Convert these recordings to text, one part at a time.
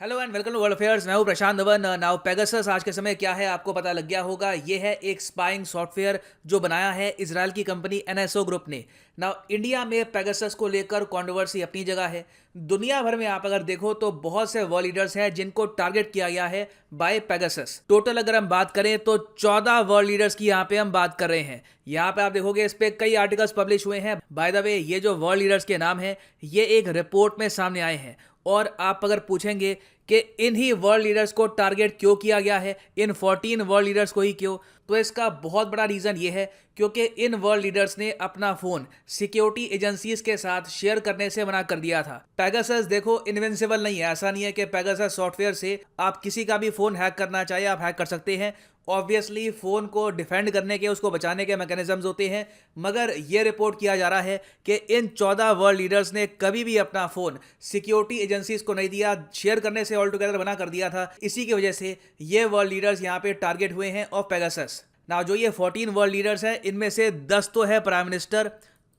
Hello and welcome to world affairs. मैं हूं प्रशांत Dhawan. Now Pegasus आज के समय क्या है आपको पता लग गया होगा। ये है एक स्पाइंग सॉफ्टवेयर जो बनाया है इजराइल की कंपनी एनएसओ ग्रुप ने। नाउ इंडिया में पेगासस को लेकर कंट्रोवर्सी अपनी जगह है। दुनिया भर में आप अगर देखो तो बहुत से वर्ल्ड लीडर्स हैं जिनको टारगेट किया गया है बाय पेगासस। टोटल अगर हम बात करें तो 14 वर्ल्ड लीडर्स की यहाँ पे हम बात कर रहे हैं। यहाँ पे आप देखोगे इस पे कई आर्टिकल्स पब्लिश हुए हैं। बाय द वे ये जो वर्ल्ड लीडर्स के नाम है ये एक रिपोर्ट में सामने आए हैं। और आप अगर पूछेंगे कि इन ही वर्ल्ड लीडर्स को टारगेट क्यों किया गया है, इन 14 वर्ल्ड लीडर्स को ही क्यों, तो इसका बहुत बड़ा रीजन ये है क्योंकि इन वर्ल्ड लीडर्स ने अपना फोन सिक्योरिटी एजेंसीज के साथ शेयर करने से मना कर दिया था। पेगासस देखो इनविंसिबल नहीं है। ऐसा नहीं है कि पेगासस सॉफ्टवेयर से आप किसी का भी फोन हैक करना चाहे आप हैक कर सकते हैं। ऑब्वियसली फोन को डिफेंड करने के, उसको बचाने के मैकेनिज्म्स होते हैं, मगर यह रिपोर्ट किया जा रहा है कि इन 14 वर्ल्ड लीडर्स ने कभी भी अपना फोन सिक्योरिटी एजेंसीज को नहीं दिया, शेयर करने से ऑल टुगेदर मना कर दिया था। इसी की वजह से ये वर्ल्ड लीडर्स यहाँ पे टारगेट हुए हैं ऑफ पेगासस। ना जो ये 14 वर्ल्ड लीडर्स हैं इनमें से 10 तो है प्राइम मिनिस्टर,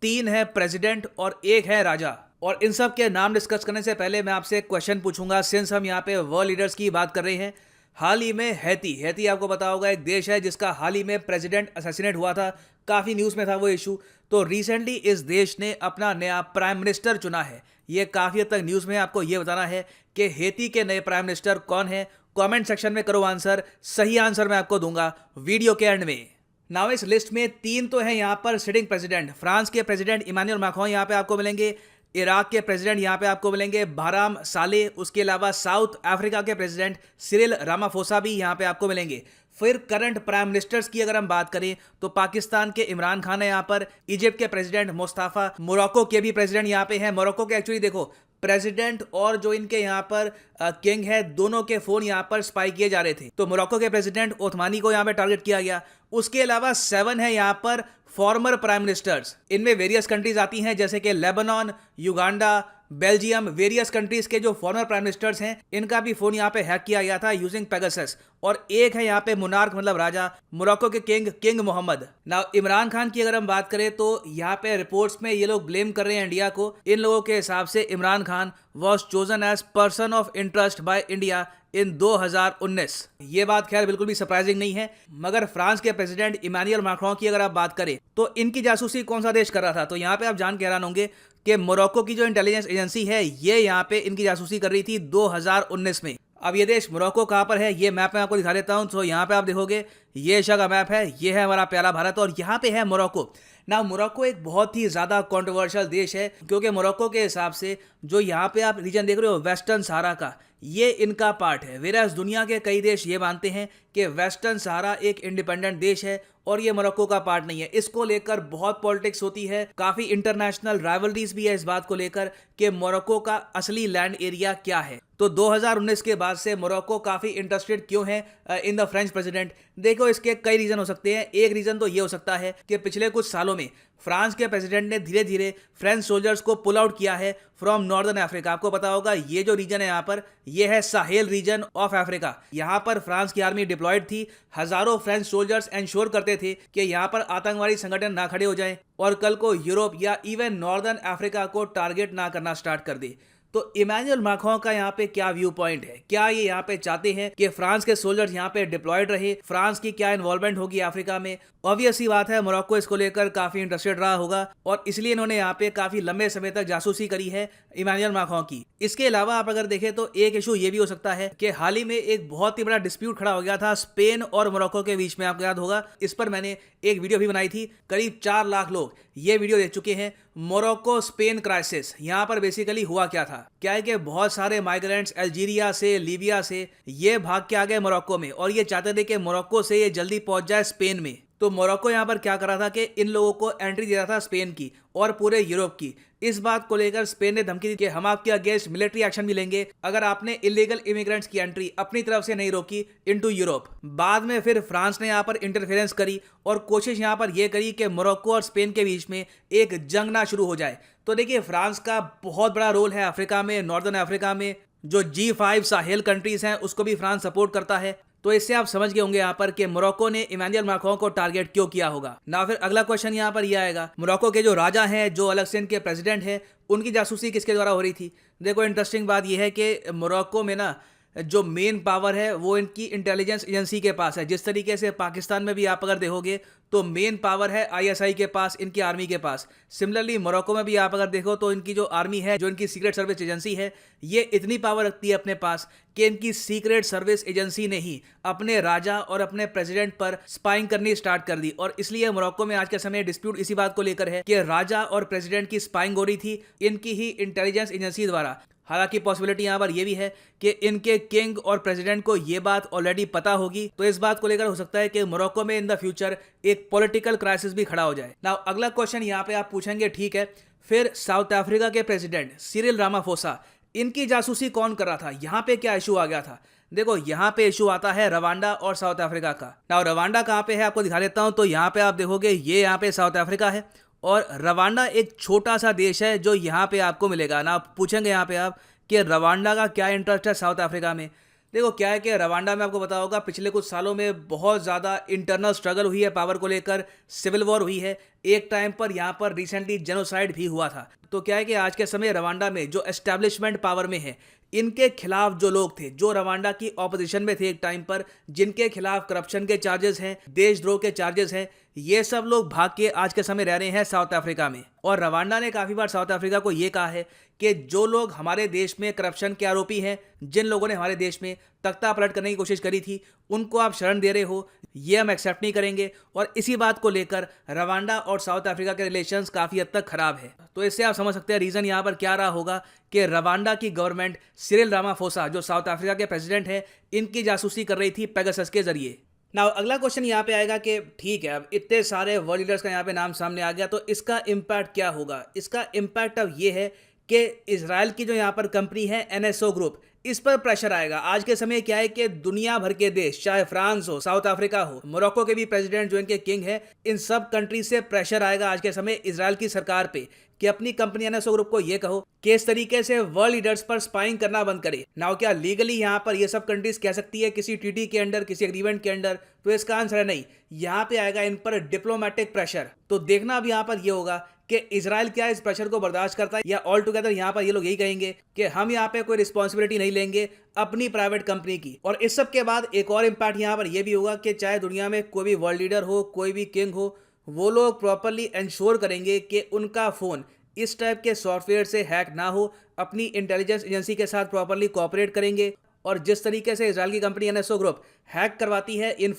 3 है प्रेसिडेंट और 1 है राजा। और इन सब के नाम डिस्कस करने से पहले मैं आपसे एक क्वेश्चन पूछूंगा। सिंस हम यहाँ पे वर्ल्ड लीडर्स की बात कर रहे हैं, हाल ही में हैती आपको पता होगा एक देश है जिसका हाल ही में प्रेसिडेंट असैसिनेट हुआ था। काफ़ी न्यूज़ में था वो इशू। तो रिसेंटली इस देश ने अपना नया प्राइम मिनिस्टर चुना है। ये काफ़ी हद तक न्यूज़ में। आपको ये बताना है कि हैती के नए प्राइम मिनिस्टर कौन है। कमेंट सेक्शन में करो आंसर। सही आंसर मैं आपको दूंगा वीडियो के एंड में। नाउ इस लिस्ट में 3 तो है यहाँ पर सिटिंग प्रेसिडेंट। फ्रांस के प्रेसिडेंट इमानुएल मैक्रों यहाँ पे आपको मिलेंगे। इराक के प्रेसिडेंट यहाँ पे आपको मिलेंगे बाराम साले। उसके अलावा साउथ अफ्रीका के प्रेसिडेंट सिरिल रामाफोसा भी यहाँ पे आपको मिलेंगे। फिर करंट प्राइम मिनिस्टर्स की अगर हम बात करें तो पाकिस्तान के इमरान खान है यहाँ पर। इजिप्ट के प्रेसिडेंट मुस्ताफा, मोरक्को के भी प्रेसिडेंट यहाँ पे हैं। मोरक्को के एक्चुअली देखो प्रेसिडेंट और जो इनके यहाँ पर किंग है, दोनों के फोन यहाँ पर स्पाई किए जा रहे थे। तो मोरक्को के प्रेसिडेंट ओथमानी को यहाँ पे टारगेट किया गया। उसके अलावा 7 है यहाँ पर फॉर्मर प्राइम मिनिस्टर्स। इनमें वेरियस कंट्रीज आती हैं जैसे कि Lebanon, Uganda, Belgium. Various countries के जो फॉर्मर प्राइम मिनिस्टर्स हैं इनका भी फोन यहाँ पे हैक किया गया था यूजिंग पेगासस। और एक है यहाँ पे मुनार्क मतलब राजा, मोरक्को के किंग मोहम्मद। नाउ इमरान खान की अगर हम बात करें तो यहाँ पे रिपोर्ट्स में ये लोग ब्लेम कर रहे हैं इंडिया को। इन लोगों के हिसाब से Imran Khan was chosen as person of interest by India in 2019। ये बात खैर बिल्कुल भी सरप्राइजिंग नहीं है। मगर फ्रांस के प्रेसिडेंट इमानुएल मैक्रों की अगर आप बात करें तो इनकी जासूसी कौन सा देश कर रहा था, तो यहाँ पे आप जान के हैरान होंगे कि मोरक्को की जो इंटेलिजेंस एजेंसी है ये यहाँ पे इनकी जासूसी कर रही थी 2019 में। अब ये देश मोरक्को कहाँ पर है ये मैप में आपको दिखा देता हूँ। तो यहाँ पे आप देखोगे ये एशिया का मैप है, ये है हमारा प्यारा भारत और यहाँ पे है मोरक्को। ना मोरक्को एक बहुत ही ज़्यादा कंट्रोवर्शियल देश है क्योंकि मोरक्को के हिसाब से जो यहाँ पे आप रीजन देख रहे हो वेस्टर्न सहारा का, ये इनका पार्ट है। वेराज दुनिया के कई देश ये मानते हैं कि वेस्टर्न सहारा एक इंडिपेंडेंट देश है और ये मोरक्को का पार्ट नहीं है। इसको लेकर बहुत पॉलिटिक्स होती है, काफ़ी इंटरनेशनल राइवलरीज भी है इस बात को लेकर कि मोरक्को का असली लैंड एरिया क्या है। तो 2019 के बाद से मोरक्को काफ़ी इंटरेस्टेड क्यों है इन द फ्रेंच प्रेसिडेंट। देखो इसके कई रीज़न हो सकते हैं। एक रीज़न तो ये हो सकता है कि पिछले कुछ सालों में फ्रांस के प्रेसिडेंट ने धीरे धीरे फ्रेंच सोल्जर्स को पुल आउट किया है फ्रॉम नॉर्दर्न अफ्रीका। आपको पता होगा ये जो रीजन है यहाँ पर ये है साहेल रीजन ऑफ अफ्रीका। यहाँ पर फ्रांस की आर्मी डिप्लॉयड थी। हजारों फ्रेंच सोल्जर्स एंश्योर करते थे कि यहाँ पर आतंकवादी संगठन ना खड़े हो जाएं और कल को यूरोप या इवन नॉर्दर्न अफ्रीका को टारगेट ना करना स्टार्ट कर दे। तो इमानुएल मैक्रों का यहाँ पे क्या व्यू पॉइंट है? क्या ये यहाँ पे चाहते हैं कि फ्रांस के सोल्जर्स यहाँ पे डिप्लॉयड रहे? फ्रांस की क्या इन्वॉल्वमेंट होगी अफ्रीका में? ऑब्वियस सी बात है मोरक्को इसको लेकर काफी इंटरेस्टेड रहा होगा और इसलिए इन्होंने यहाँ पे काफी लंबे समय तक जासूसी करी है इमानुएल मैक्रों की। इसके अलावा आप अगर देखें तो एक इशू ये भी हो सकता है कि हाल ही में एक बहुत ही बड़ा डिस्प्यूट खड़ा हो गया था स्पेन और मोरक्को के बीच में। आपको याद होगा इस पर मैंने एक वीडियो भी बनाई थी। करीब 4 लाख लोग ये वीडियो देख चुके हैं। मोरक्को स्पेन क्राइसिस, यहाँ पर बेसिकली हुआ क्या था? क्या है कि बहुत सारे माइग्रेंट्स अल्जीरिया से, लीबिया से ये भाग के आ गए मोरक्को में और ये चाहते थे कि मोरक्को से ये जल्दी पहुंच जाए स्पेन में। तो मोरक्को यहाँ पर क्या कर रहा था कि इन लोगों को एंट्री दे रहा था स्पेन की और पूरे यूरोप की। इस बात को लेकर स्पेन ने धमकी दी कि हम आपके अगेंस्ट मिलिट्री एक्शन भी लेंगे अगर आपने इलीगल इमिग्रेंट्स की एंट्री अपनी तरफ से नहीं रोकी इनटू यूरोप। बाद में फिर फ्रांस ने यहाँ पर इंटरफेरेंस करी और कोशिश यहाँ पर यह करी कि मोरक्को और स्पेन के बीच में एक जंग ना शुरू हो जाए। तो देखिए फ्रांस का बहुत बड़ा रोल है अफ्रीका में, नॉर्दर्न अफ्रीका में। जो G5 साहेल कंट्रीज हैं उसको भी फ्रांस सपोर्ट करता है। तो इससे आप समझ गए होंगे यहाँ पर कि मोरक्को ने इमानुएल मैक्रों को टारगेट क्यों किया होगा ना। फिर अगला क्वेश्चन यहाँ पर यह आएगा, मोरक्को के जो राजा हैं, जो अलग से इनके प्रेसिडेंट हैं, उनकी जासूसी किसके द्वारा हो रही थी? देखो इंटरेस्टिंग बात यह है कि मोरक्को में ना जो मेन पावर है वो इनकी इंटेलिजेंस एजेंसी के पास है। जिस तरीके से पाकिस्तान में भी आप अगर देखोगे तो मेन पावर है आईएसआई के पास, इनकी आर्मी के पास। सिमिलरली मोरक्को में भी आप अगर देखो तो इनकी जो आर्मी है, जो इनकी सीक्रेट सर्विस एजेंसी है, ये इतनी पावर रखती है अपने पास कि इनकी सीक्रेट सर्विस एजेंसी ने ही अपने राजा और अपने प्रेसिडेंट पर स्पाइंग करनी स्टार्ट कर दी। और इसलिए मोरक्को में आज के समय डिस्प्यूट इसी बात को लेकर है कि राजा और प्रेसिडेंट की स्पाइंग हो रही थी इनकी ही इंटेलिजेंस एजेंसी द्वारा। हालांकि पॉसिबिलिटी यहाँ पर यह भी है कि इनके किंग और प्रेसिडेंट को यह बात ऑलरेडी पता होगी, तो इस बात को लेकर हो सकता है कि मोरक्को में इन द फ्यूचर एक पॉलिटिकल क्राइसिस भी खड़ा हो जाए। नाउ अगला क्वेश्चन यहाँ पे आप पूछेंगे, ठीक है, फिर साउथ अफ्रीका के प्रेसिडेंट सिरिल रामाफोसा, इनकी जासूसी कौन कर रहा था? यहाँ पे क्या इशू आ गया था? देखो, यहाँ पे इशू आता है रवांडा और साउथ अफ्रीका का। नाउ रवांडा कहाँ पे है आपको दिखा देता हूँ। तो यहाँ पे आप देखोगे, ये यहाँ पे साउथ अफ्रीका है और रवांडा एक छोटा सा देश है जो यहाँ पे आपको मिलेगा ना। आप पूछेंगे यहाँ पे आप कि रवांडा का क्या इंटरेस्ट है साउथ अफ्रीका में। देखो क्या है कि रवांडा में आपको पता होगा पिछले कुछ सालों में बहुत ज़्यादा इंटरनल स्ट्रगल हुई है, पावर को लेकर सिविल वॉर हुई है। एक टाइम पर यहाँ पर रिसेंटली जेनोसाइड भी हुआ था। तो क्या है कि आज के समय रवांडा में जो एस्टैब्लिशमेंट पावर में है, इनके खिलाफ जो लोग थे, जो रवांडा की ऑपोजिशन में थे एक टाइम पर, जिनके खिलाफ करप्शन के चार्जेस हैं, देशद्रोह के चार्जेस हैं, ये सब लोग भाग के आज के समय रह रहे हैं साउथ अफ्रीका में। और रवांडा ने काफ़ी बार साउथ अफ्रीका को ये कहा है कि जो लोग हमारे देश में करप्शन के आरोपी हैं, जिन लोगों ने हमारे देश में तख्ता पलट करने की कोशिश करी थी, उनको आप शरण दे रहे हो, ये हम एक्सेप्ट नहीं करेंगे। और इसी बात को लेकर रवांडा और साउथ अफ्रीका के रिलेशंस काफ़ी हद तक खराब है। तो इससे आप समझ सकते हैं रीज़न यहाँ पर क्या रहा होगा कि रवांडा की गवर्नमेंट सिरिल रामाफोसा, जो साउथ अफ्रीका के प्रेसिडेंट हैं, इनकी जासूसी कर रही थी पेगासस के जरिए। नाउ अगला क्वेश्चन यहाँ पे आएगा कि ठीक है, अब इतने सारे वर्ल्ड लीडर्स का यहाँ पे नाम सामने आ गया, तो इसका इम्पैक्ट क्या होगा? इसका इम्पैक्ट अब ये है कि इजराइल की जो यहाँ पर कंपनी है एनएसओ ग्रुप, इस पर प्रेशर आएगा। आज के समय क्या है कि दुनिया भर के देश, चाहे फ्रांस हो, साउथ अफ्रीका हो, मोरक्को के भी प्रेसिडेंट जो इनके किंग है, इन सब कंट्रीज से प्रेशर आएगा आज के समय इजराइल की सरकार पे कि अपनी कंपनी एनएसओ ग्रुप को ये कहो कि इस तरीके से वर्ल्ड लीडर्स पर स्पाइंग करना बंद करे। नाउ क्या लीगली यहाँ पर ये सब कंट्रीज कह सकती है किसी ट्रीटी के अंडर, किसी एग्रीमेंट के अंडर? तो इसका आंसर है नहीं। यहाँ पे आएगा इन पर डिप्लोमेटिक प्रेशर। तो देखना अब यहाँ पर ये होगा कि इजराइल क्या इस प्रेशर को बर्दाश्त करता है, या ऑल टुगेदर यहाँ पर ये लोग यही कहेंगे कि हम यहाँ पे कोई रिस्पॉन्सिबिलिटी नहीं लेंगे अपनी प्राइवेट कंपनी की। और इस सब के बाद एक और इम्पैक्ट यहाँ पर यह भी होगा कि चाहे दुनिया में कोई भी वर्ल्ड लीडर हो, कोई भी किंग हो, वो लोग प्रॉपरली इंश्योर करेंगे कि उनका फोन इस टाइप के सॉफ्टवेयर से हैक ना हो, अपनी इंटेलिजेंस एजेंसी के साथ प्रॉपरली कोऑपरेट करेंगे। और जिस तरीके से इजराइल की कंपनी एनएसओ ग्रुप हैक करवाती है इन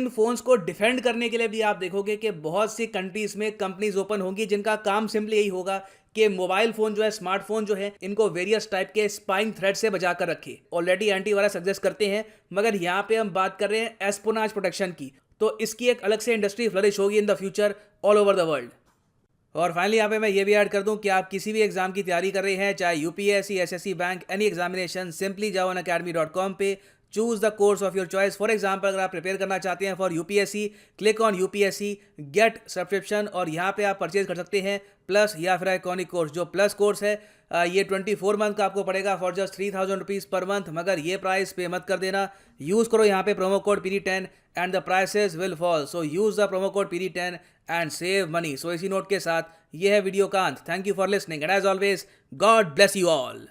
फोन्स को डिफेंड करने के लिए भी आप देखोगे कि बहुत सी कंट्रीज में कंपनीज ओपन होंगी जिनका काम सिंपली यही होगा कि मोबाइल फोन जो है, स्मार्टफोन जो है, इनको वेरियस टाइप के स्पाइंग थ्रेट से बचा कर रखे। ऑलरेडी एंटीवायरस सजेस्ट करते हैं, मगर यहाँ पे हम बात कर रहे हैं एस्पोनाज प्रोटेक्शन की। तो इसकी एक अलग से इंडस्ट्री फ्लरिश होगी in the future all over the world. और फाइनली यहाँ पे मैं ये भी ऐड कर दूं कि आप किसी भी एग्जाम की तैयारी कर रहे हैं, चाहे UPSC, SSC, bank, any examination, simply जाओ unacademy.com पे, choose the course of your choice. For example, अगर आप प्रिपेयर करना चाहते हैं for UPSC, click on UPSC, get subscription, और यहाँ पे आप परचेज कर सकते हैं प्लस या फिर आइकॉनिक कोर्स। जो प्लस कोर्स है ये 24 मंथ का आपको पड़ेगा for just 3000 rupees per month, मगर ये प्राइस पे मत कर देना। यूज़ करो यहाँ पे promo code PD10 and the prices will fall. So use the promo code PD10 and save money. So इसी नोट के साथ ये है वीडियो का अंत। Thank you for listening and as always God bless you all.